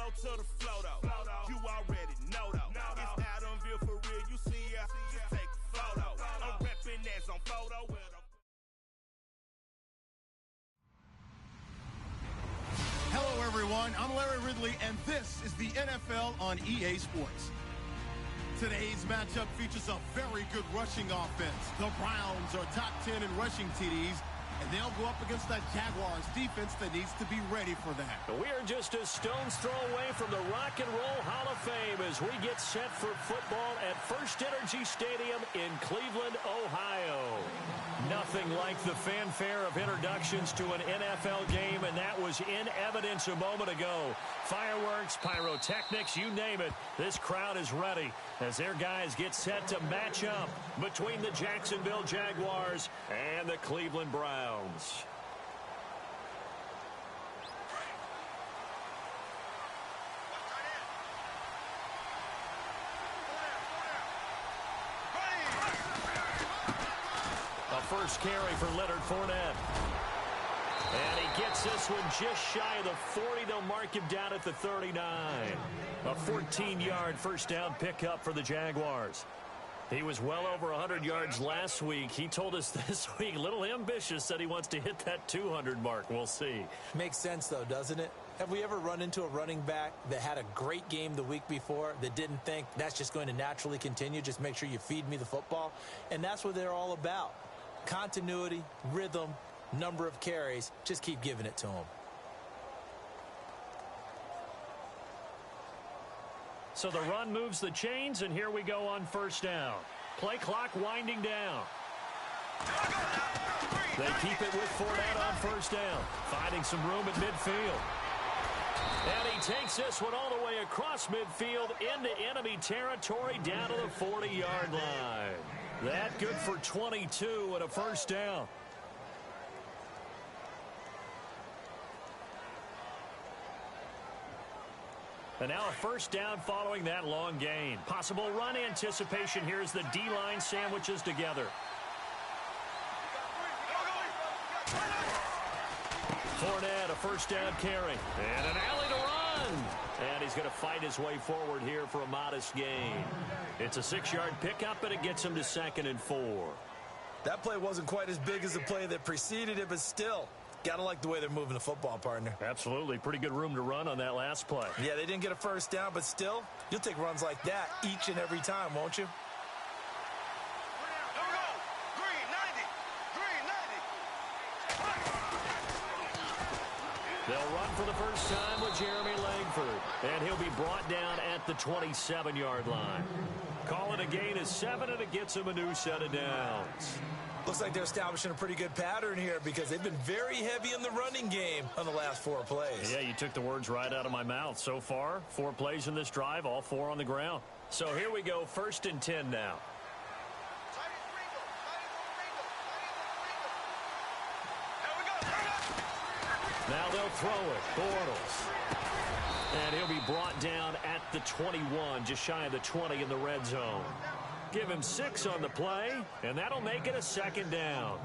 on to the flow, though. You already know, though. It's Adamville for real. You see ya, just take a photo. I'm reppin' as on photo with a... Hello, everyone. I'm Larry Ridley, and this is the NFL on EA Sports. Today's matchup features a very good rushing offense. The Browns are top 10 in rushing TDs, and they'll go up against that Jaguars defense that needs to be ready for that. We are just a stone's throw away from the Rock and Roll Hall of Fame as we get set for football at First Energy Stadium in Cleveland, Ohio. Nothing like the fanfare of introductions to an NFL game, and that was in evidence a moment ago. Fireworks, pyrotechnics, you name it. This crowd is ready as their guys get set to match up between the Jacksonville Jaguars and the Cleveland Browns. A first carry for Leonard Fournette. And he gets this one just shy of the 40. They'll mark him down at the 39. A 14-yard first down pickup for the Jaguars. He was well over 100 yards last week. He told us this week, a little ambitious, that he wants to hit that 200 mark. We'll see. Makes sense, though, doesn't it? Have we ever run into a running back that had a great game the week before that didn't think that's just going to naturally continue? Just make sure you feed me the football. And that's what they're all about. Continuity, rhythm, number of carries. Just keep giving it to him. So the run moves the chains, and here we go on first down. Play clock winding down. They keep it with Fournette on first down, finding some room at midfield. And he takes this one all the way across midfield into enemy territory down to the 40-yard line. That good for 22 and a first down. And now a first down following that long gain. Possible run anticipation here as the D-line sandwiches together. Fournette, a first down carry. And an alley to run. And he's going to fight his way forward here for a modest gain. It's a 6-yard pickup, and it gets him to 2nd and 4. That play wasn't quite as big as the play that preceded it, but still. Gotta like the way they're moving the football, partner. Absolutely. Pretty good room to run on that last play. Yeah, they didn't get a first down, but still, you'll take runs like that each and every time, won't you? They'll run for the first time with Jeremy Langford, and he'll be brought down at the 27-yard line. Call it a gain of 7, and it gets him a new set of downs. Looks like they're establishing a pretty good pattern here because they've been very heavy in the running game on the last 4 plays. Yeah, you took the words right out of my mouth. So far, 4 plays in this drive, all 4 on the ground. So here we go, 1st and 10 now. Now they'll throw it. Bortles. And he'll be brought down at the 21, just shy of the 20 in the red zone. Give him 6 on the play, and that'll make it a 2nd down.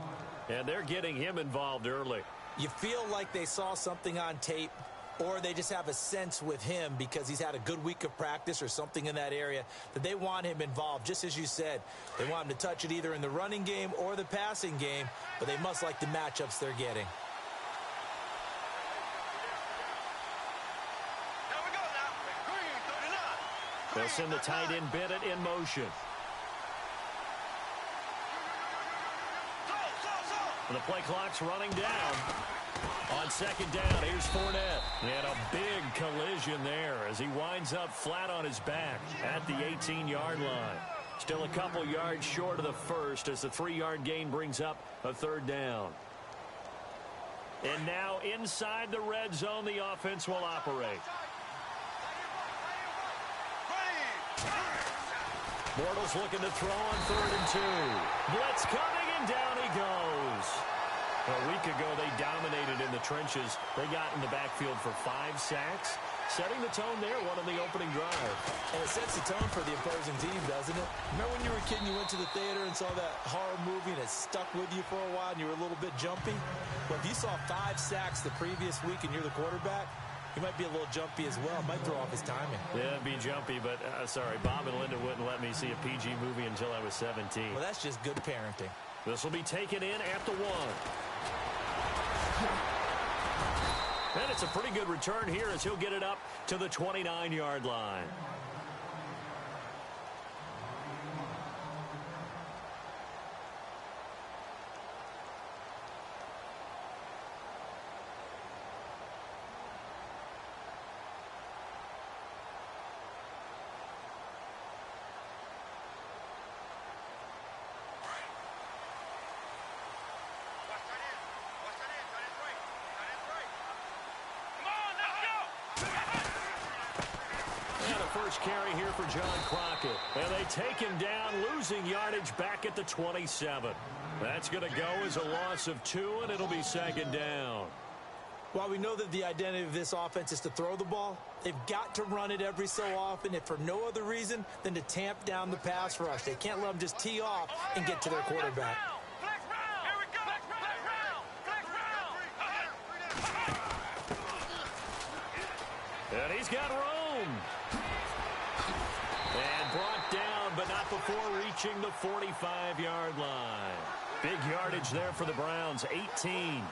And they're getting him involved early. You feel like they saw something on tape, or they just have a sense with him because he's had a good week of practice or something in that area that they want him involved. Just as you said, they want him to touch it either in the running game or the passing game, but they must like the matchups they're getting. They'll send the tight end Bennett in motion. The play clock's running down. On 2nd down, here's Fournette. And a big collision there as he winds up flat on his back at the 18-yard line. Still a couple yards short of the first as the 3-yard gain brings up a 3rd down. And now inside the red zone, the offense will operate. Bortles looking to throw on 3rd and 2. Blitz coming, and down he goes. A week ago, they dominated in the trenches. They got in the backfield for 5 sacks, setting the tone there, one on the opening drive. And it sets the tone for the opposing team, doesn't it? Remember when you were a kid and you went to the theater and saw that horror movie and it stuck with you for a while and you were a little bit jumpy? Well, if you saw 5 sacks the previous week and you're the quarterback, He might be a little jumpy as well. Might throw off his timing. Yeah, it'd be jumpy, but sorry, Bob and Linda wouldn't let me see a PG movie until I was 17. Well, that's just good parenting. This will be taken in at the 1. And it's a pretty good return here as he'll get it up to the 29-yard line. First carry here for John Crockett. And they take him down, losing yardage back at the 27. That's going to go as a loss of 2, and it'll be 2nd down. While we know that the identity of this offense is to throw the ball, they've got to run it every so often, if for no other reason than to tamp down the pass rush. They can't let them just tee off and get to their quarterback. And he's got room. And brought down, but not before reaching the 45-yard line. Big yardage there for the Browns, 18.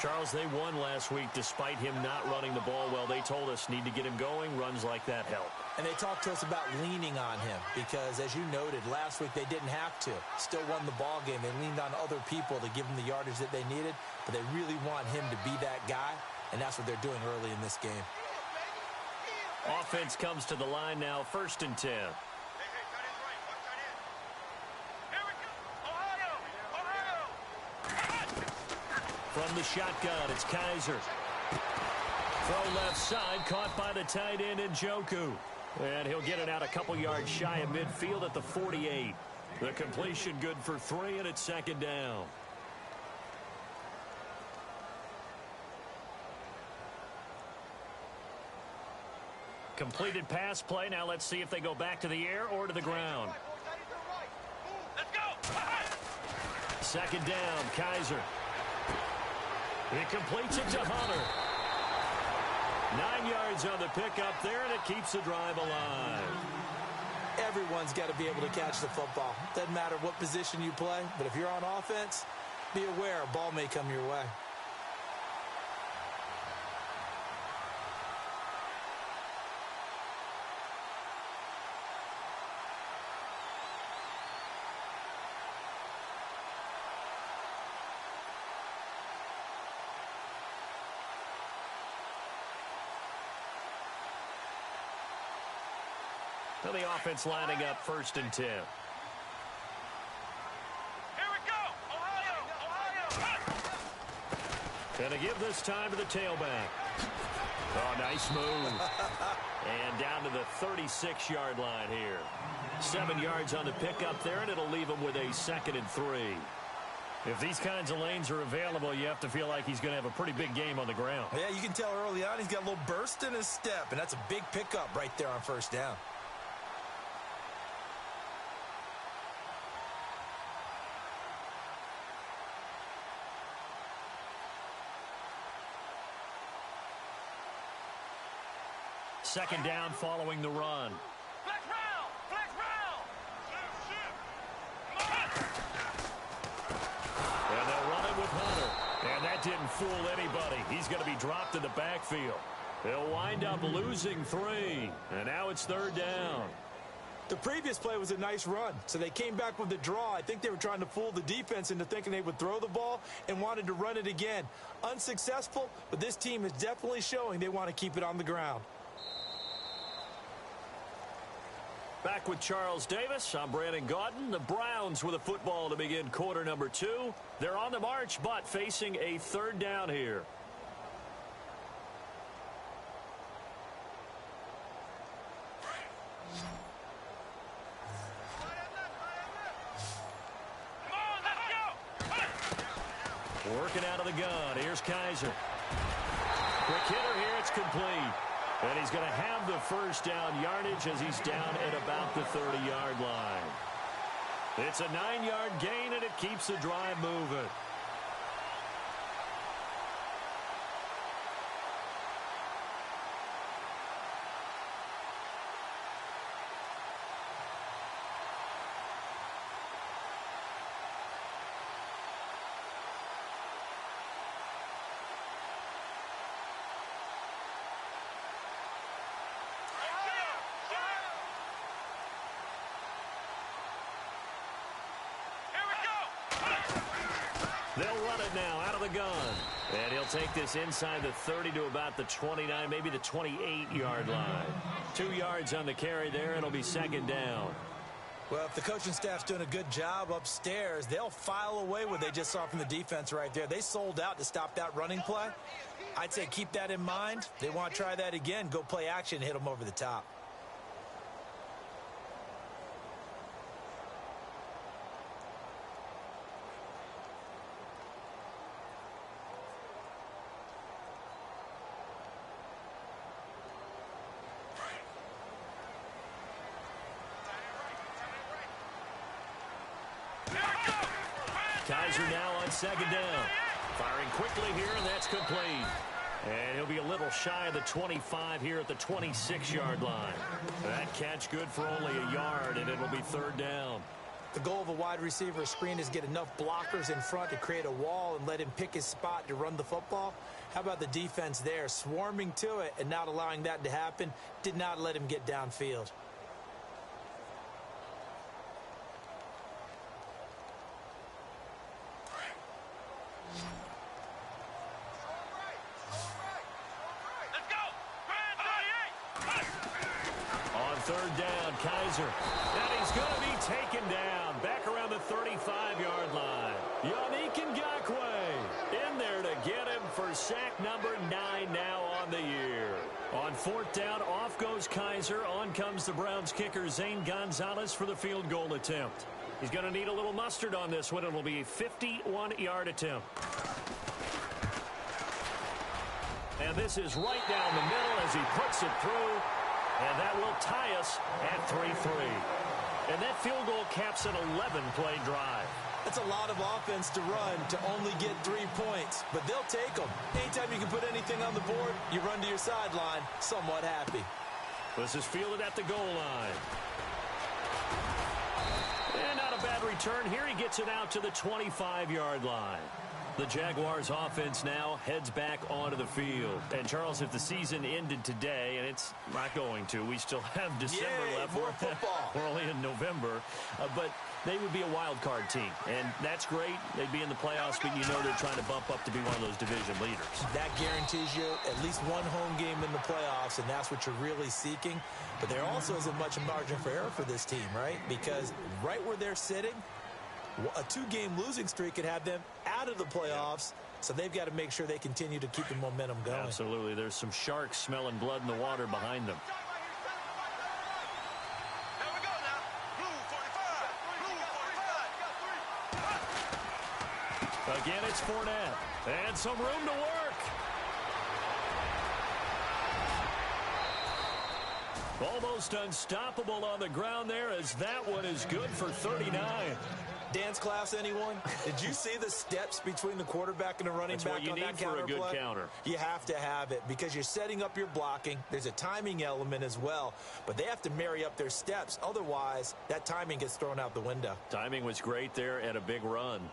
Charles, they won last week despite him not running the ball well. They told us need to get him going. Runs like that help. And they talked to us about leaning on him because, as you noted, last week they didn't have to. Still won the ball game. They leaned on other people to give them the yardage that they needed, but they really want him to be that guy, and that's what they're doing early in this game. Offense comes to the line now, 1st and 10. From the shotgun, it's Kaiser. Throw left side, caught by the tight end Njoku. And he'll get it out a couple yards shy of midfield at the 48. The completion good for 3, and it's 2nd down. Completed pass play. Now let's see if they go back to the air or to the ground. Let's go. 2nd down, Kaiser. He completes it to Hunter. 9 yards on the pickup there, and it keeps the drive alive. Everyone's got to be able to catch the football. Doesn't matter what position you play, but if you're on offense, be aware a ball may come your way. So the offense lining up 1st and 10. Here we go. Ohio. And to give this time to the tailback. Oh, nice move. And down to the 36-yard line here. 7 yards on the pickup there, and it'll leave him with a 2nd and 3. If these kinds of lanes are available, you have to feel like he's going to have a pretty big game on the ground. Yeah, you can tell early on he's got a little burst in his step, and that's a big pickup right there on 1st down. Second down following the run. Flex round. Flex round. And they'll run it with Hunter. And that didn't fool anybody. He's going to be dropped in the backfield. They'll wind up losing 3. And now it's 3rd down. The previous play was a nice run, so they came back with the draw. I think they were trying to fool the defense into thinking they would throw the ball and wanted to run it again. Unsuccessful, but this team is definitely showing they want to keep it on the ground. Back with Charles Davis, I'm Brandon Gaudin. The Browns with a football to begin quarter number 2. They're on the march, but facing a 3rd down here. Working out of the gun. Here's Kaiser. Quick hitter here. It's complete. And he's going to have the 1st down yardage as he's down at about the 30-yard line. It's a 9-yard gain, and it keeps the drive moving. They'll run it now out of the gun. And he'll take this inside the 30 to about the 29, maybe the 28-yard line. 2 yards on the carry there. It'll be second down. Well, if the coaching staff's doing a good job upstairs, they'll file away what they just saw from the defense right there. They sold out to stop that running play. I'd say keep that in mind. They want to try that again. Go play action and hit them over the top. Kaiser now on second down. Firing quickly here, and that's complete. And he'll be a little shy of the 25 here at the 26-yard line. That catch good for only a yard, and it'll be third down. The goal of a wide receiver screen is get enough blockers in front to create a wall and let him pick his spot to run the football. How about the defense there? Swarming to it and not allowing that to happen. Did not let him get downfield. Third down, Kaiser. And he's going to be taken down back around the 35-yard line. Yannick Ngakoue in there to get him for sack number 9 now on the year. On fourth down, off goes Kaiser. On comes the Browns kicker, Zane Gonzalez, for the field goal attempt. He's going to need a little mustard on this one. It'll be a 51-yard attempt. And this is right down the middle as he puts it through. And that will tie us at 3-3. And that field goal caps an 11-play drive. That's a lot of offense to run to only get 3 points, but they'll take them. Anytime you can put anything on the board, you run to your sideline somewhat happy. This is fielded at the goal line. And not a bad return here. He gets it out to the 25-yard line. The Jaguars offense now heads back onto the field. And, Charles, if the season ended today, and it's not going to, we still have December left. More football. We're only in November. But they would be a wild card team. And that's great. They'd be in the playoffs, but you know they're trying to bump up to be one of those division leaders. That guarantees you at least one home game in the playoffs, and that's what you're really seeking. But there also isn't much margin for error for this team, right? Because right where they're sitting, a 2-game losing streak could have them out of the playoffs, so they've got to make sure they continue to keep the momentum going. Absolutely. There's some sharks smelling blood in the water behind them. There we go now. Blue 45. Again, it's Fournette. And some room to work. Almost unstoppable on the ground there, as that one is good for 39. Dance class, anyone? Did you see the steps between the quarterback and the running back on that counter play? That's what you need for a good counter. You have to have it because you're setting up your blocking. There's a timing element as well, but they have to marry up their steps. Otherwise, that timing gets thrown out the window. Timing was great there and a big run.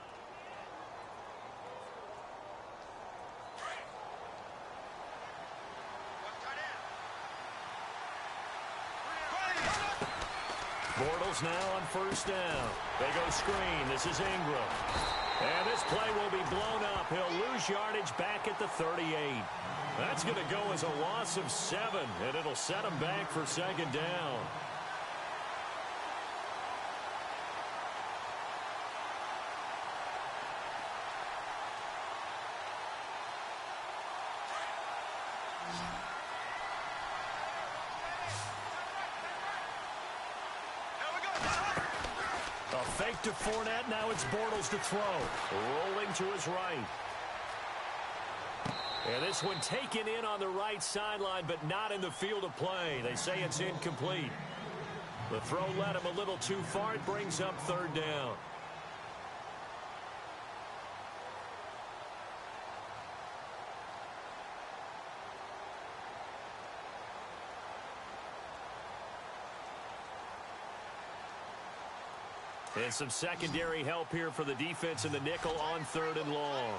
Bortles now on first down. They go screen. This is Ingram. And this play will be blown up. He'll lose yardage back at the 38. That's going to go as a loss of 7, and it'll set him back for second down. Fake to Fournette. Now it's Bortles to throw. Rolling to his right. And this one taken in on the right sideline, but not in the field of play. They say it's incomplete. The throw led him a little too far. It brings up third down. And some secondary help here for the defense in the nickel on third and long.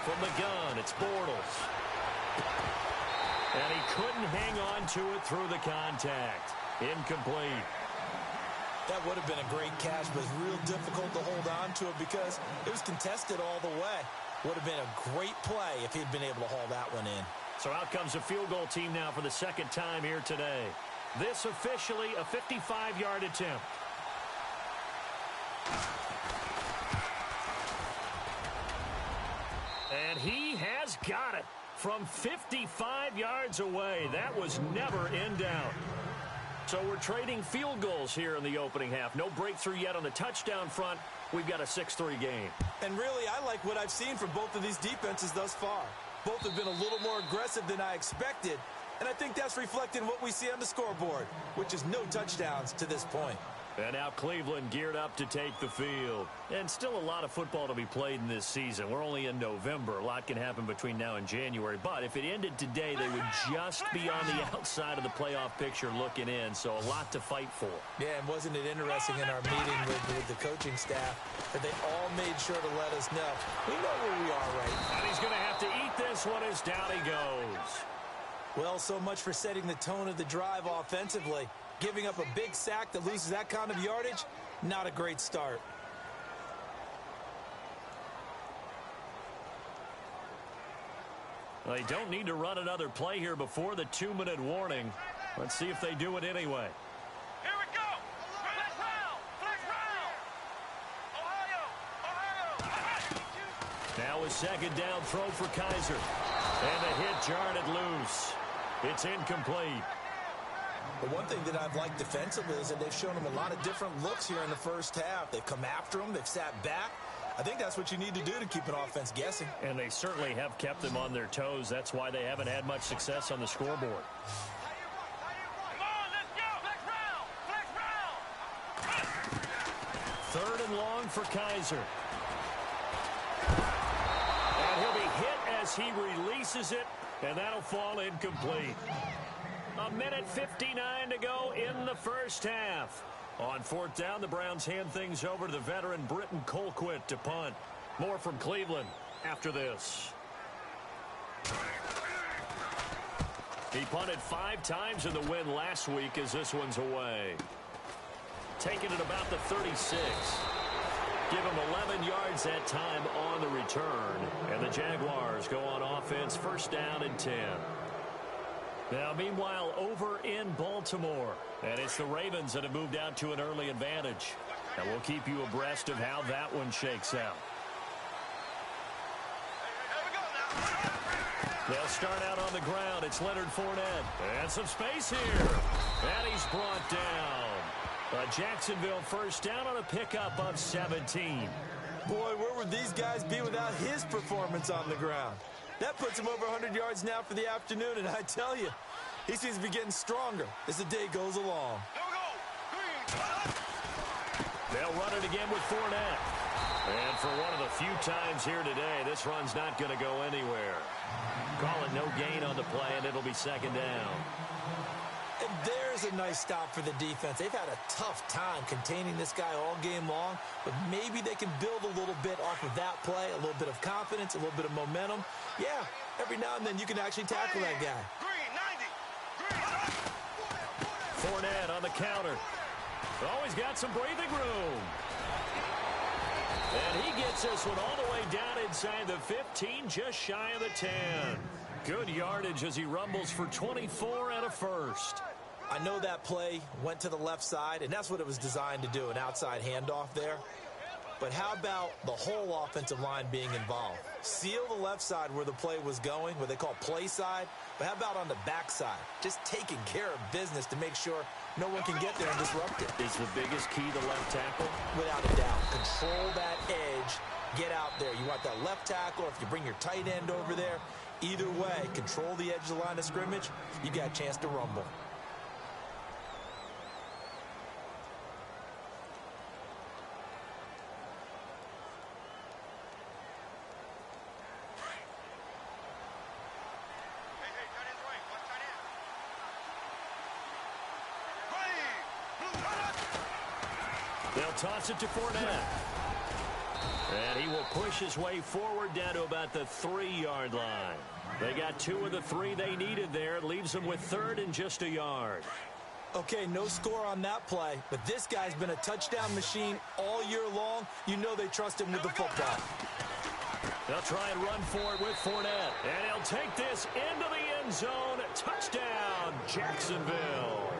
From the gun, it's Bortles. And he couldn't hang on to it through the contact. Incomplete. That would have been a great catch, but it's real difficult to hold on to it because it was contested all the way. Would have been a great play if he'd been able to haul that one in. So out comes a field goal team now for the second time here today. This officially a 55-yard attempt. And he has got it from 55 yards away. That was never in doubt. So we're trading field goals here in the opening half. No breakthrough yet on the touchdown front. We've got a 6-3 game. And really, I like what I've seen from both of these defenses thus far. Both have been a little more aggressive than I expected. And I think that's reflected in what we see on the scoreboard, which is no touchdowns to this point. And now Cleveland geared up to take the field. And still a lot of football to be played in this season. We're only in November. A lot can happen between now and January. But if it ended today, they would just be on the outside of the playoff picture looking in. So a lot to fight for. Yeah, and wasn't it interesting in our meeting with the coaching staff that they all made sure to let us know. We know where we are right now. And he's going to have to eat this one as down he goes. Well, so much for setting the tone of the drive offensively. Giving up a big sack that loses that kind of yardage, not a great start. They don't need to run another play here before the 2-minute warning. Let's see if they do it anyway. Here we go. Flex round. Flex round. Ohio. Now a second down throw for Kaiser. And the hit jarred it loose. It's incomplete. The one thing that I've liked defensively is that they've shown them a lot of different looks here in the first half. They've come after them. They've sat back. I think that's what you need to do to keep an offense guessing. And they certainly have kept them on their toes. That's why they haven't had much success on the scoreboard. Come on, let's go. Flex round. Third and long for Kaiser. And he'll be hit as he releases it, and that'll fall incomplete. A minute 59 to go in the first half. On fourth down, the Browns hand things over to the veteran Britton Colquitt to punt. More from Cleveland after this. He punted 5 times in the win last week as this one's away. Taking it about the 36. Give him 11 yards that time on the return. And the Jaguars go on offense, first down and 10. Now, meanwhile, over in Baltimore, and it's the Ravens that have moved out to an early advantage. And we'll keep you abreast of how that one shakes out. They'll start out on the ground. It's Leonard Fournette. And some space here. And he's brought down. A Jacksonville first down on a pickup of 17. Boy, where would these guys be without his performance on the ground? That puts him over 100 yards now for the afternoon, and I tell you, he seems to be getting stronger as the day goes along. They'll run it again with Fournette. And for one of the few times here today, this run's not going to go anywhere. Call it no gain on the play, and it'll be second down. And there's a nice stop for the defense. They've had a tough time containing this guy all game long, but maybe they can build a little bit off of that play, a little bit of confidence, a little bit of momentum. Yeah, every now and then you can actually tackle that guy. Fournette on the counter. Always got some breathing room. And he gets this one all the way down inside the 15, just shy of the 10. Good yardage as he rumbles for 24 and a first. I know that play went to the left side, and that's what it was designed to do, an outside handoff there. But how about the whole offensive line being involved? Seal the left side where the play was going, what they call play side. But how about on the back side? Just taking care of business to make sure no one can get there and disrupt it. Is the biggest key the left tackle? Without a doubt. Control that edge. Get out there. You want that left tackle, or if you bring your tight end over there, either way, control the edge of the line of scrimmage, you got a chance to rumble. They'll toss it to Fournette. And he will push his way forward down to about the 3-yard line. They got 2 of the 3 they needed there. It leaves them with 3rd and just a yard. Okay, no score on that play, but this guy's been a touchdown machine all year long. You know they trust him with the football. They'll try and run for it with Fournette. And he'll take this into the end zone. Touchdown, Jacksonville.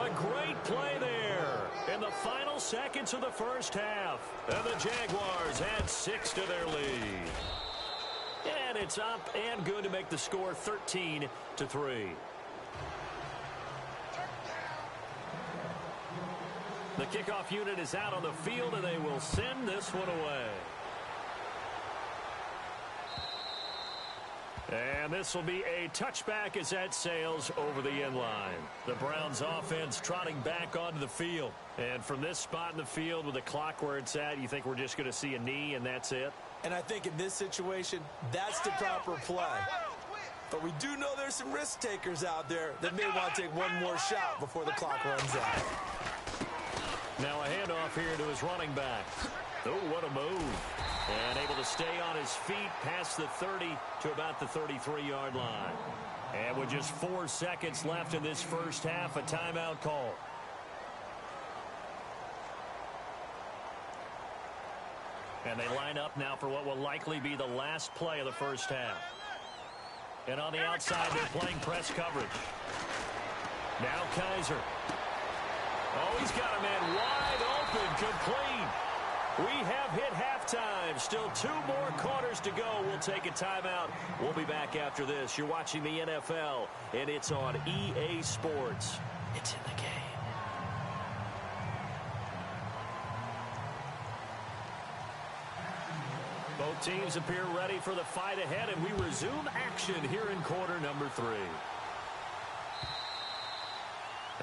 A great play there in the final seconds of the first half. And the Jaguars add 6 to their lead. And it's up and good to make the score 13-3. The kickoff unit is out on the field, and they will send this one away. And this will be a touchback as that sails over the end line. The Browns offense trotting back onto the field. And from this spot in the field with the clock where it's at, you think we're just going to see a knee and that's it? And I think in this situation, that's the proper play. But we do know there's some risk takers out there that may want to take one more shot before the clock runs out. Now a handoff here to his running back. Oh, what a move. And able to stay on his feet past the 30 to about the 33-yard line. And with just 4 seconds left in this first half, a timeout call. And they line up now for what will likely be the last play of the first half. And on the outside, they're playing press coverage. Now Kaiser. Oh, he's got a man wide open, complete. We have hit halftime. Still 2 more quarters to go. We'll take a timeout. We'll be back after this. You're watching the NFL, and it's on EA Sports. It's in the game. Both teams appear ready for the fight ahead, and we resume action here in quarter number 3.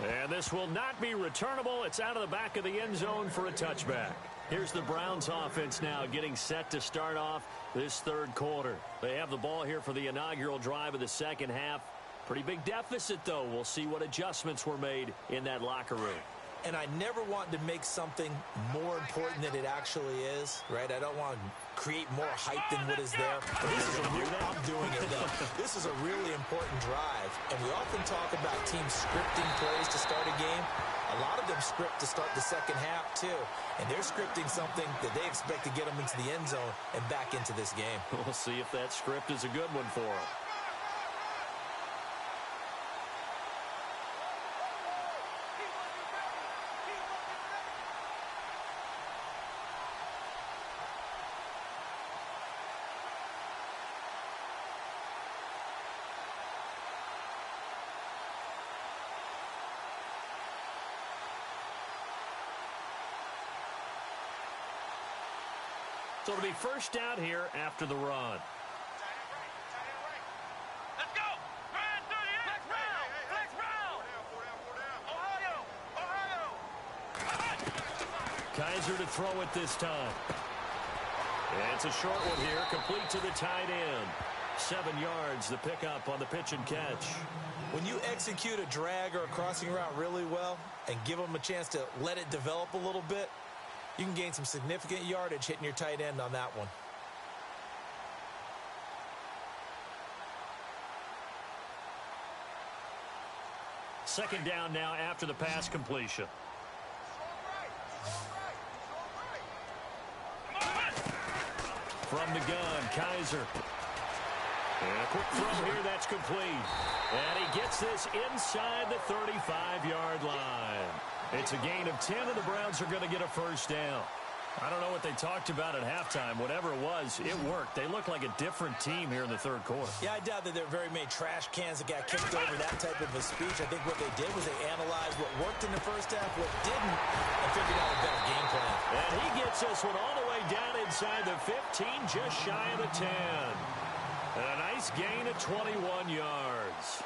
And this will not be returnable. It's out of the back of the end zone for a touchback. Here's the Browns offense now getting set to start off this third quarter. They have the ball here for the inaugural drive of the second half. Pretty big deficit, though. We'll see what adjustments were made in that locker room. And I never want to make something more important than it actually is, right? I don't want to create more hype than what is there. But this is I'm doing it, though. This is a really important drive. And we often talk about teams scripting plays to start a game. A lot of them script to start the second half, too. And they're scripting something that they expect to get them into the end zone and back into this game. We'll see if that script is a good one for them. So it'll be first down here after the run. Let's go! Flex round! Kaiser to throw it this time. And it's a short one here, complete to the tight end. 7 yards, the pickup on the pitch and catch. When you execute a drag or a crossing route really well and give them a chance to let it develop a little bit, you can gain some significant yardage hitting your tight end on that one. Second down now after the pass completion. From the gun, Kaiser. And a quick throw here, that's complete. And he gets this inside the 35-yard line. It's a gain of 10, and the Browns are going to get a first down. I don't know what they talked about at halftime. Whatever it was, it worked. They look like a different team here in the third quarter. Yeah, I doubt that there are very many trash cans that got kicked over that type of a speech. I think what they did was they analyzed what worked in the first half, what didn't, and figured out a better game plan. And he gets this one all the way down inside the 15, just shy of the 10. And a nice gain of 21 yards.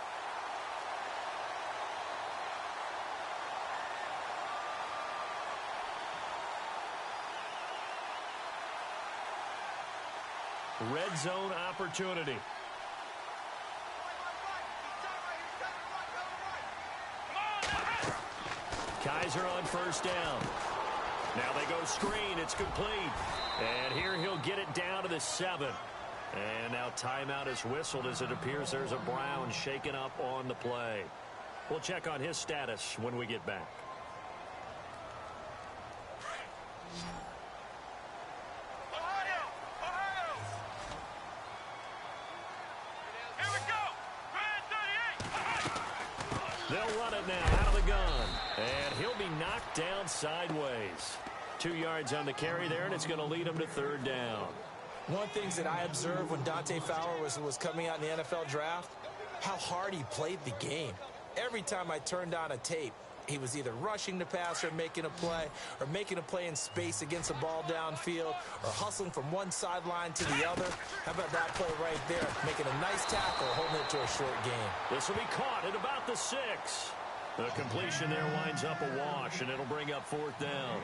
Red zone opportunity. Kaiser on first down. Now they go screen. It's complete. And here he'll get it down to the 7. And now timeout is whistled as it appears there's a Brown shaken up on the play. We'll check on his status when we get back. They'll run it now out of the gun. And he'll be knocked down sideways. 2 yards on the carry there, and it's going to lead him to third down. One of the things that I observed when Dante Fowler was coming out in the NFL draft, how hard he played the game. Every time I turned on a tape, he was either rushing the passer, making a play, or making a play in space against a ball downfield, or hustling from one sideline to the other. How about that play right there? Making a nice tackle, holding it to a short game. This will be caught at about the 6. The completion there winds up a wash, and it'll bring up fourth down.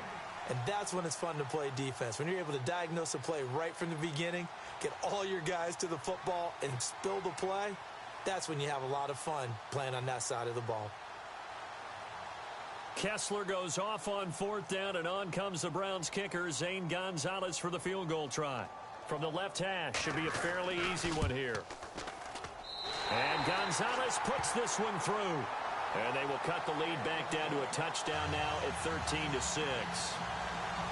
And that's when it's fun to play defense. When you're able to diagnose a play right from the beginning, get all your guys to the football and spill the play, that's when you have a lot of fun playing on that side of the ball. Kessler goes off on fourth down, and on comes the Browns kicker, Zane Gonzalez, for the field goal try. From the left hash, should be a fairly easy one here. And Gonzalez puts this one through. And they will cut the lead back down to a touchdown now at 13-6.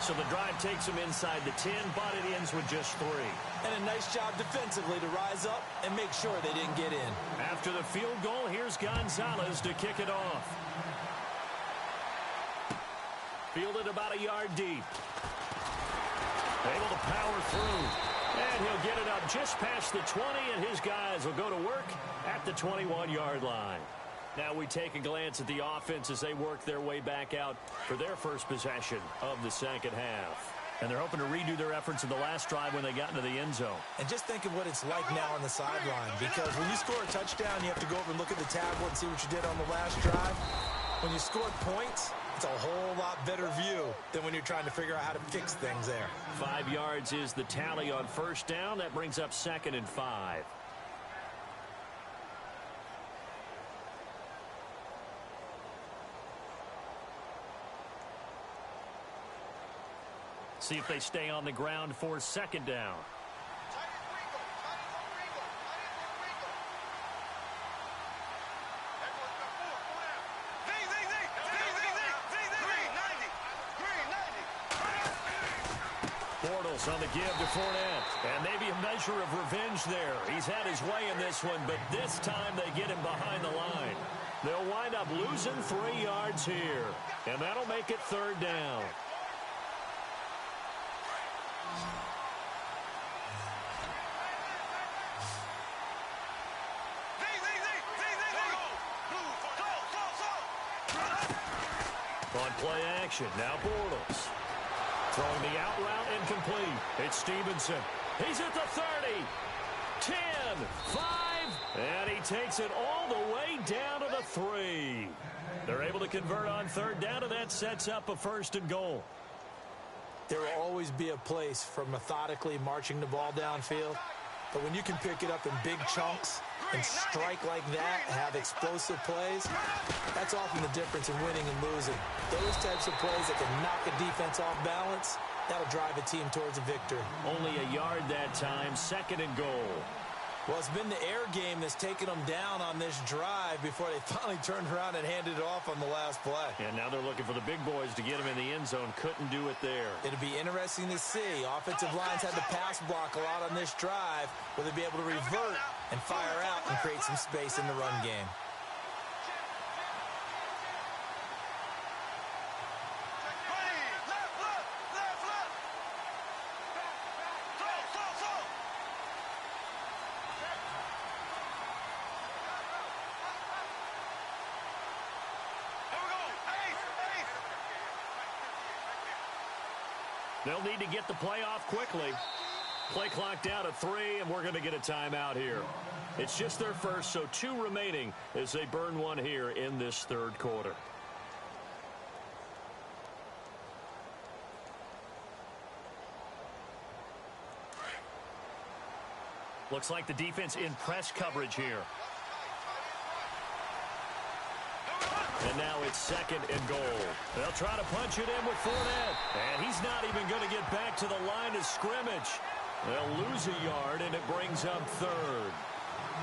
So the drive takes them inside the 10, but it ends with just 3. And a nice job defensively to rise up and make sure they didn't get in. After the field goal, here's Gonzalez to kick it off. Fielded about a yard deep. Able to power through. And he'll get it up just past the 20, and his guys will go to work at the 21-yard line. Now we take a glance at the offense as they work their way back out for their first possession of the second half. And they're hoping to redo their efforts in the last drive when they got into the end zone. And just think of what it's like now on the sideline, because when you score a touchdown, you have to go over and look at the tablet and see what you did on the last drive. When you score points, it's a whole lot better view than when you're trying to figure out how to fix things there. 5 yards is the tally on first down. That brings up 2nd and 5. See if they stay on the ground for second down. Bortles on the give to Fournette. And maybe a measure of revenge there. He's had his way in this one, but this time they get him behind the line. They'll wind up losing 3 yards here. And that'll make it third down. On play action, now Bortles. Throwing the out route incomplete. It's Stevenson. He's at the 30. 10, 5, and he takes it all the way down to the 3. They're able to convert on third down, and that sets up a 1st and goal. There will always be a place for methodically marching the ball downfield. But when you can pick it up in big chunks and strike like that, have explosive plays, that's often the difference in winning and losing. Those types of plays that can knock a defense off balance, that'll drive a team towards a victory. Only a yard that time, 2nd and goal. Well, it's been the air game that's taken them down on this drive before they finally turned around and handed it off on the last play. And now they're looking for the big boys to get them in the end zone. Couldn't do it there. It'll be interesting to see. Offensive lines had to pass block a lot on this drive. Will they be able to revert and fire out and create some space in the run game? They'll need to get the play off quickly. Play clock down to 3, and we're going to get a timeout here. It's just their first, so 2 remaining as they burn one here in this third quarter. Looks like the defense in press coverage here. And now it's 2nd and goal. They'll try to punch it in with Fournette. And he's not even going to get back to the line of scrimmage. They'll lose a yard, and it brings up third.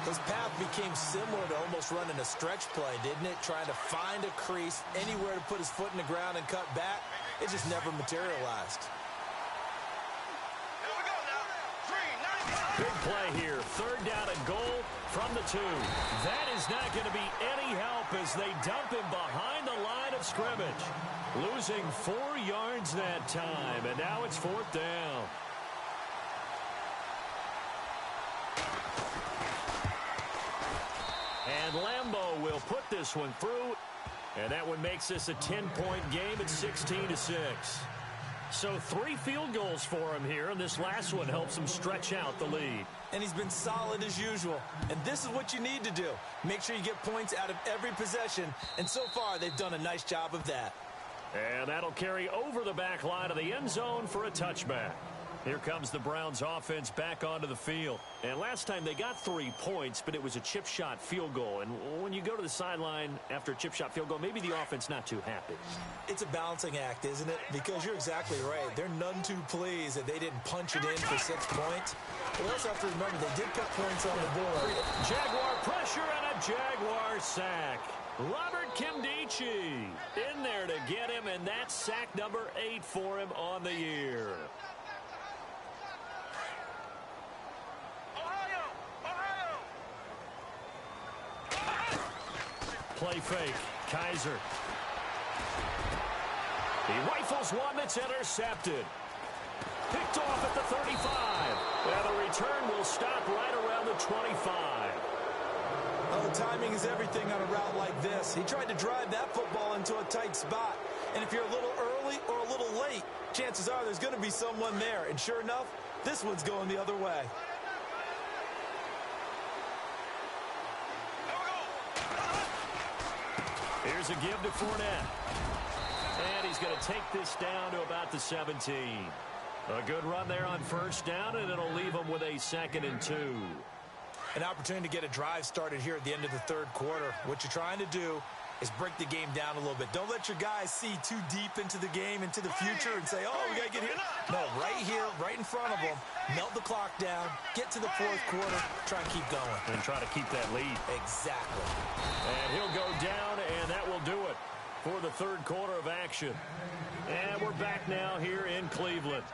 His path became similar to almost running a stretch play, didn't it? Trying to find a crease, anywhere to put his foot in the ground and cut back. It just never materialized. Big play here. Third down and goal from the 2. That is not going to be any help as they dump him behind the line of scrimmage. Losing 4 yards that time, and now it's 4th down. And Lambeau will put this one through, and that one makes this a 10-point game at 16-6. So 3 field goals for him here, and this last one helps him stretch out the lead. And he's been solid as usual. And this is what you need to do. Make sure you get points out of every possession. And so far, they've done a nice job of that. And that'll carry over the back line of the end zone for a touchback. Here comes the Browns offense back onto the field. And last time they got 3 points, but it was a chip shot field goal. And when you go to the sideline after a chip shot field goal, maybe the offense not too happy. It's a balancing act, isn't it? Because you're exactly right. They're none too pleased that they didn't punch it in for 6 points. But we also have to remember they did put points on the board. Jaguar pressure and a Jaguar sack. Robert Kimdichie in there to get him, and that's sack number 8 for him on the year. Play fake. Kaiser. He rifles one that's intercepted. Picked off at the 35. And the return will stop right around the 25. Well, the timing is everything on a route like this. He tried to drive that football into a tight spot. And if you're a little early or a little late, chances are there's going to be someone there. And sure enough, this one's going the other way. Here's a give to Fournette. And he's going to take this down to about the 17. A good run there on first down, and it'll leave him with a 2nd and 2. An opportunity to get a drive started here at the end of the 3rd quarter. What you're trying to do is break the game down a little bit. Don't let your guys see too deep into the game, into the future, and say, oh, we got to get here. No, right here, right in front of them, melt the clock down, get to the 4th quarter, try and keep going. And try to keep that lead. Exactly. And he'll go down, and that will do it for the 3rd quarter of action. And we're back now here in Cleveland.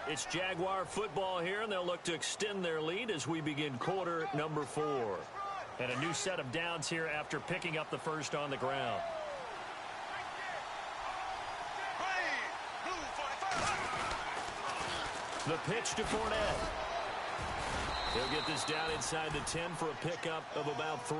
It's Jaguar football here, and they'll look to extend their lead as we begin quarter number 4. And a new set of downs here after picking up the first on the ground. The pitch to Fournette. He'll get this down inside the 10 for a pickup of about 3.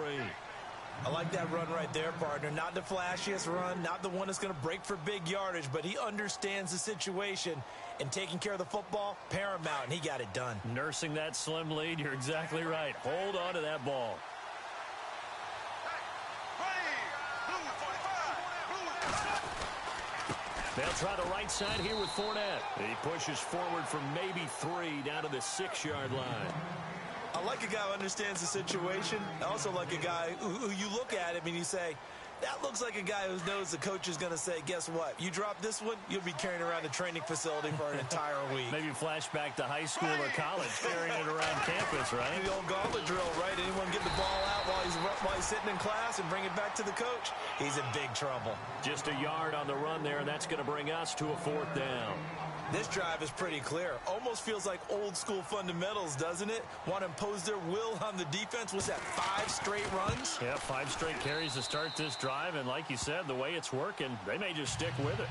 I like that run right there, partner. Not the flashiest run, not the one that's going to break for big yardage, but he understands the situation, and taking care of the football, paramount, and he got it done. Nursing that slim lead, you're exactly right. Hold on to that ball. They'll try the right side here with Fournette. He pushes forward from maybe 3 down to the 6-yard line. I like a guy who understands the situation. I also like a guy who you look at him and you say, that looks like a guy who knows the coach is going to say, guess what? You drop this one, you'll be carrying around the training facility for an entire week. Maybe flashback to high school or college, carrying it around campus, right? The old gauntlet drill, right? Anyone get the ball out while he's sitting in class and bring it back to the coach? He's in big trouble. Just a yard on the run there, and that's going to bring us to a 4th down. This drive is pretty clear. Almost feels like old school fundamentals, doesn't it? Want to impose their will on the defense. Was that 5 straight runs? Yeah, 5 straight carries to start this drive. And like you said, the way it's working, they may just stick with it.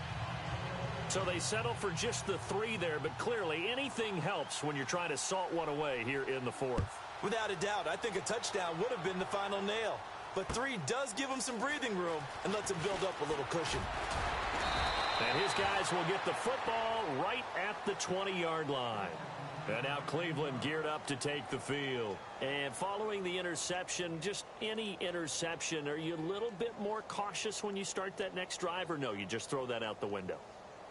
So they settle for just the 3 there. But clearly, anything helps when you're trying to salt one away here in the 4th. Without a doubt, I think a touchdown would have been the final nail. But 3 does give him some breathing room and lets him build up a little cushion. And his guys will get the football right at the 20-yard line. And now Cleveland geared up to take the field. And following the interception, just any interception, are you a little bit more cautious when you start that next drive, or no, you just throw that out the window?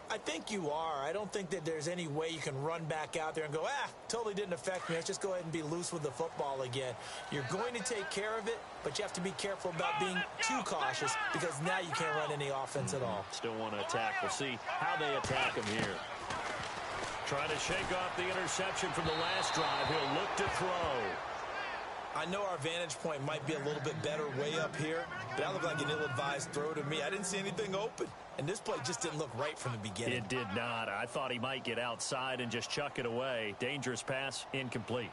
I think you are. I don't think that there's any way you can run back out there and go, totally didn't affect me. Let's just go ahead and be loose with the football again. You're going to take care of it, but you have to be careful about being too cautious because now you can't run any offense at all. Still want to attack. We'll see how they attack him here. Trying to shake off the interception from the last drive. He'll look to throw. I know our vantage point might be a little bit better way up here, but that looked like an ill-advised throw to me. I didn't see anything open, and this play just didn't look right from the beginning. It did not. I thought he might get outside and just chuck it away. Dangerous pass, incomplete.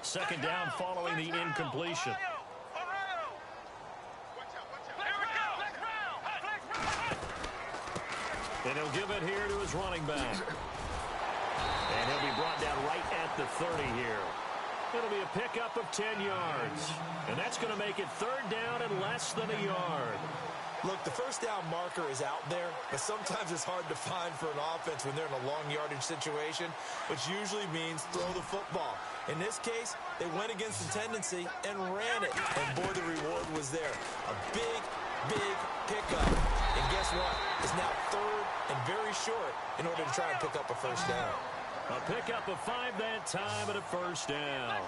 Second down following the incompletion. And he'll give it here to his running back. And he'll be brought down right at the 30 here. It'll be a pickup of 10 yards. And that's going to make it third down and less than a yard. Look, the first down marker is out there, but sometimes it's hard to find for an offense when they're in a long yardage situation, which usually means throw the football. In this case, they went against the tendency and ran it. And boy, the reward was there. A big, big pickup. And guess what? It's now third and very short in order to try and pick up a first down. A pickup of 5 that time and a first down.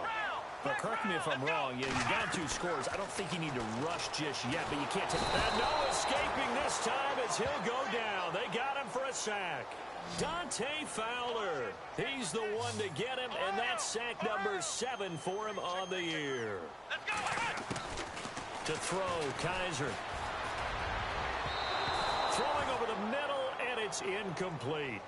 But correct me if I'm wrong. You got 2 scores. I don't think you need to rush just yet, but you can't take that. No escaping this time as he'll go down. They got him for a sack. Dante Fowler. He's the one to get him, and that's sack number 7 for him on the year. To throw, Kaiser. Throwing over the middle, and it's incomplete.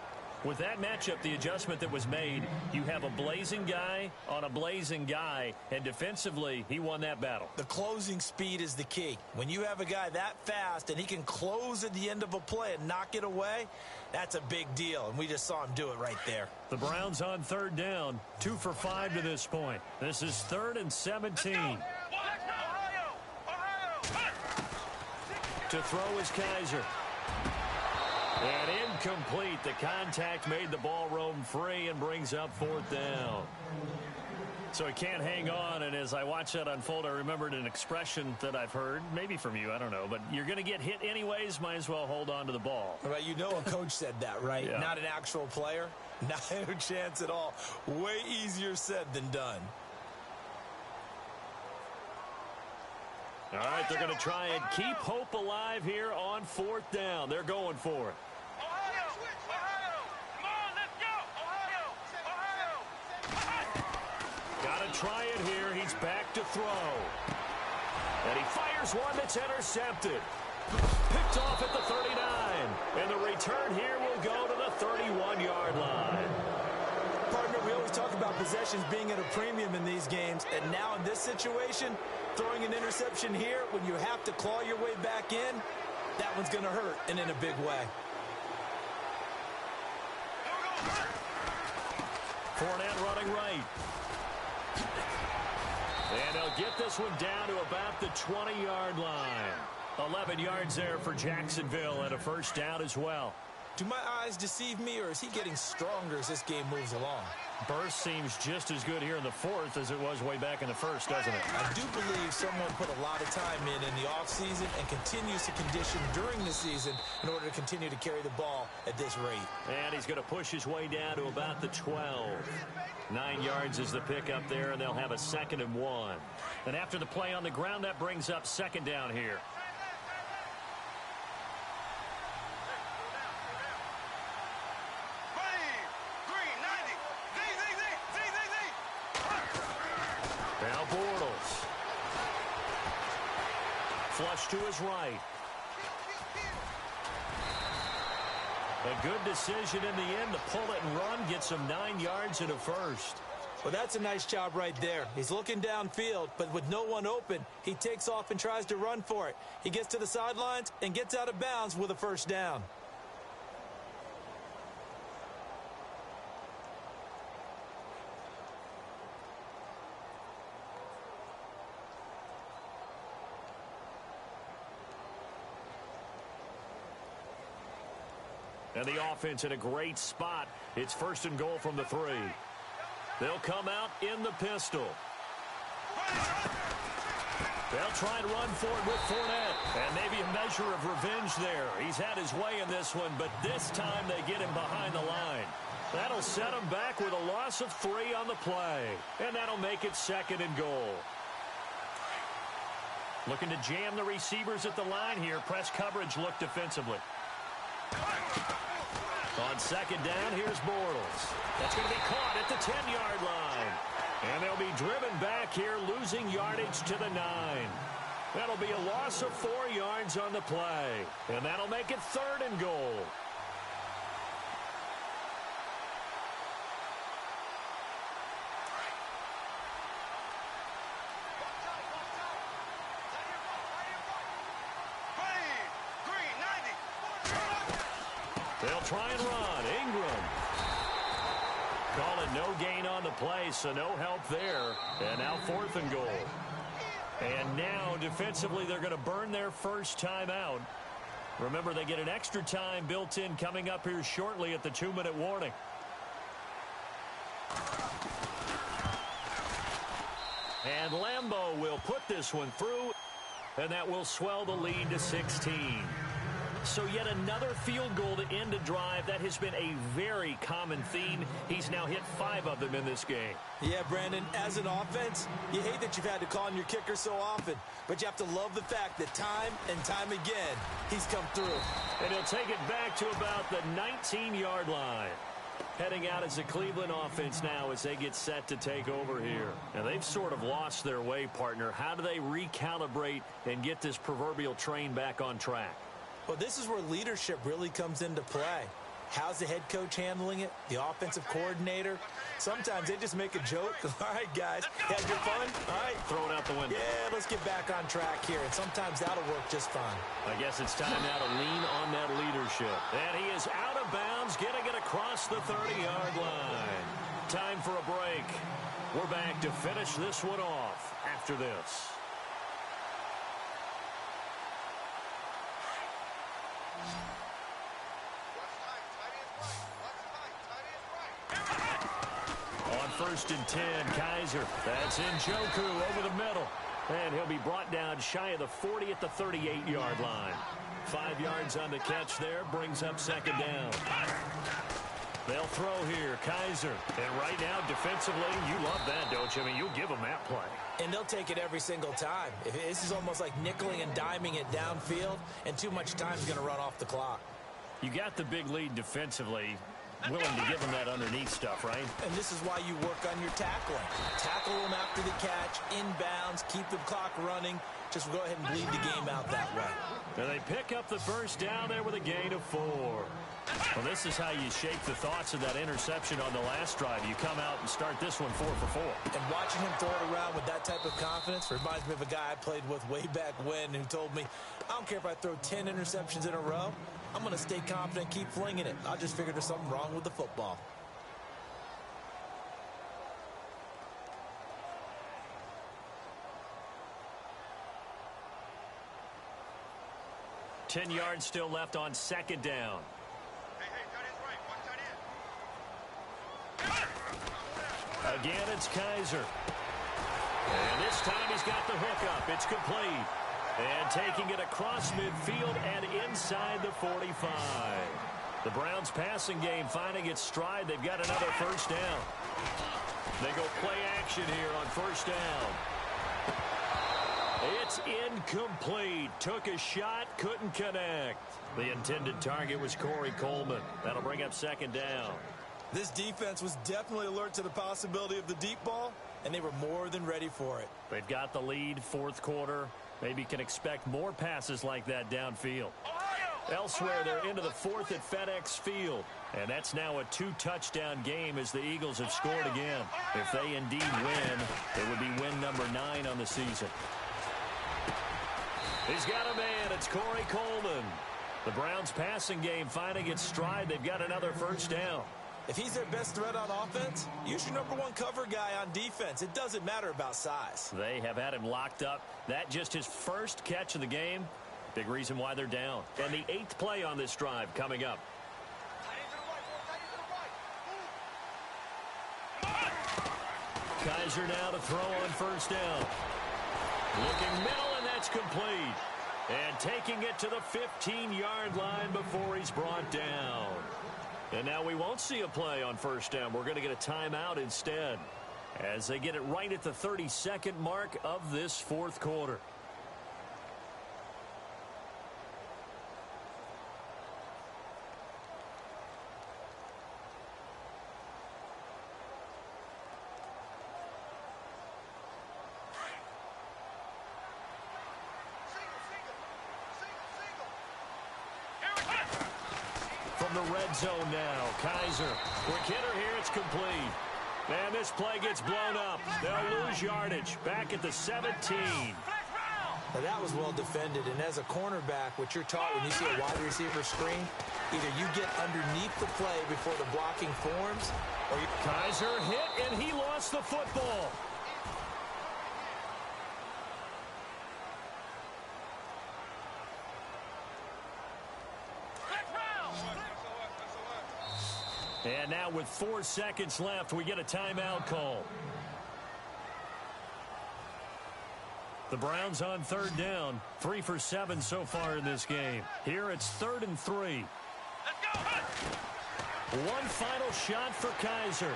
With that matchup, the adjustment that was made, you have a blazing guy on a blazing guy, and defensively, he won that battle. The closing speed is the key. When you have a guy that fast and he can close at the end of a play and knock it away, that's a big deal, and we just saw him do it right there. The Browns on third down, 2 for 5 to this point. This is 3rd and 17. To throw is Kaiser. And incomplete. The contact made the ball roam free and brings up 4th down. So he can't hang on, and as I watch that unfold, I remembered an expression that I've heard, maybe from you, I don't know, but you're going to get hit anyways, might as well hold on to the ball. Right, you know a coach said that, right? Yeah. Not an actual player. Not a chance at all. Way easier said than done. All right, they're going to try and keep hope alive here on 4th down. They're going for it. Got to try it here. He's back to throw. And he fires one that's intercepted. Picked off at the 39. And the return here will go to the 31-yard line. Partner, we always talk about possessions being at a premium in these games. And now in this situation, throwing an interception here when you have to claw your way back in, that one's going to hurt, and in a big way. Fournette running right. And they'll get this one down to about the 20-yard line. 11 yards there for Jacksonville and a first down as well. Do my eyes deceive me, or is he getting stronger as this game moves along? Burst seems just as good here in the 4th as it was way back in the 1st, doesn't it? I do believe someone put a lot of time in the offseason and continues to condition during the season in order to continue to carry the ball at this rate. And he's going to push his way down to about the 12. 9 yards is the pickup there, and they'll have a 2nd and 1. And after the play on the ground, that brings up 2nd down here. Now Bortles. Flush to his right. A good decision in the end to pull it and run, get some 9 yards and a first. Well, that's a nice job right there. He's looking downfield, but with no one open, he takes off and tries to run for it. He gets to the sidelines and gets out of bounds with a first down. And the offense in a great spot. It's 1st and goal from the 3. They'll come out in the pistol. They'll try and run for it with Fournette. And maybe a measure of revenge there. He's had his way in this one, but this time they get him behind the line. That'll set him back with a loss of 3 on the play. And that'll make it 2nd and goal. Looking to jam the receivers at the line here. Press coverage look defensively. On second down, here's Bortles. That's going to be caught at the 10-yard line. And they'll be driven back here, losing yardage to the 9. That'll be a loss of 4 yards on the play. And that'll make it 3rd and goal. They'll try and run. Ingram. Call it no gain on the play, so no help there. And now 4th and goal. And now, defensively, they're going to burn their first time out. Remember, they get an extra time built in coming up here shortly at the 2-minute warning. And Lambeau will put this one through, and that will swell the lead to 16. So yet another field goal to end a drive. That has been a very common theme. He's now hit 5 of them in this game. Yeah, Brandon, as an offense, you hate that you've had to call on your kicker so often, but you have to love the fact that time and time again, he's come through. And he'll take it back to about the 19-yard line. Heading out as a Cleveland offense now as they get set to take over here. And they've sort of lost their way, partner. How do they recalibrate and get this proverbial train back on track? Well, this is where leadership really comes into play. How's the head coach handling it? The offensive coordinator? Sometimes they just make a joke. All right, guys, had your fun? All right. Throw it out the window. Yeah, let's get back on track here. And sometimes that'll work just fine. I guess it's time now to lean on that leadership. And he is out of bounds, getting it across the 30-yard line. Time for a break. We're back to finish this one off after this. On 1st and 10, Kaiser. That's Njoku over the middle. And he'll be brought down shy of the 40 at the 38-yard line. 5 yards on the catch there, brings up 2nd down. They'll throw here, Kaiser. And right now, defensively, you love that, don't you? I mean, you'll give them that play. And they'll take it every single time. This is almost like nickeling and diming it downfield, and too much time's going to run off the clock. You got the big lead defensively. Willing to give them that underneath stuff, right? And this is why you work on your tackling. Tackle them after the catch, inbounds, keep the clock running. Just go ahead and bleed the game out that way. And they pick up the first down there with a gain of 4. Well, this is how you shape the thoughts of that interception on the last drive. You come out and start this one 4 for 4. And watching him throw it around with that type of confidence reminds me of a guy I played with way back when who told me, I don't care if I throw 10 interceptions in a row. I'm going to stay confident, keep flinging it. I just figured there's something wrong with the football. Ten yards still left on 2nd down. Again, it's Kaiser. And this time he's got the hook up. It's complete. And taking it across midfield and inside the 45. The Browns passing game finding its stride. They've got another first down. They go play action here on 1st down. It's incomplete. Took a shot, couldn't connect. The intended target was Corey Coleman. That'll bring up 2nd down. This defense was definitely alert to the possibility of the deep ball, and they were more than ready for it. They've got the lead, 4th quarter. Maybe can expect more passes like that downfield. Elsewhere, they're into the 4th at FedEx Field. And that's now a 2-touchdown game as the Eagles have scored again. If they indeed win, it would be win number 9 on the season. He's got a man. It's Corey Coleman. The Browns passing game finding its stride. They've got another first down. If he's their best threat on offense, use your number 1 cover guy on defense. It doesn't matter about size. They have had him locked up. That just his first catch of the game. Big reason why they're down. And the 8th play on this drive coming up. Kaiser now to throw on first down. Looking middle, and that's complete. And taking it to the 15-yard line before he's brought down. And now we won't see a play on first down. We're going to get a timeout instead as they get it right at the 32nd mark of this 4th quarter. the red zone now. Kaiser. Quick hitter here. It's complete. Man, this play gets blown up. They'll lose yardage. Back at the 17. Now, that was well defended. And as a cornerback, what you're taught when you see a wide receiver screen, either you get underneath the play before the blocking forms, or you... Kaiser hit, and he lost the football. And now with 4 seconds left, we get a timeout call. The Browns on third down. 3 for 7 so far in this game. Here it's 3rd and 3. One final shot for Kaiser.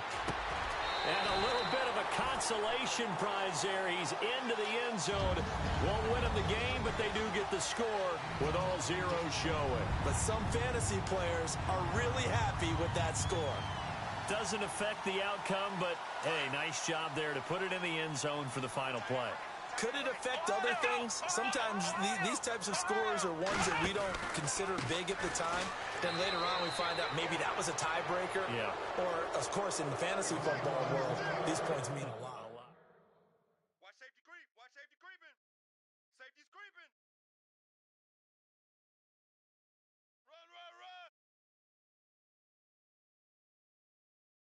And a little bit of a consolation prize there. He's into the end zone. Won't win him the game, but they do get the score with all zeros showing. But some fantasy players are really happy with that score. Doesn't affect the outcome, but, hey, nice job there to put it in the end zone for the final play. Could it affect other things? Sometimes these types of scores are ones that we don't consider big at the time. Then later on we find out maybe that was a tiebreaker. Yeah. Or, of course, in the fantasy football world, these points mean a lot.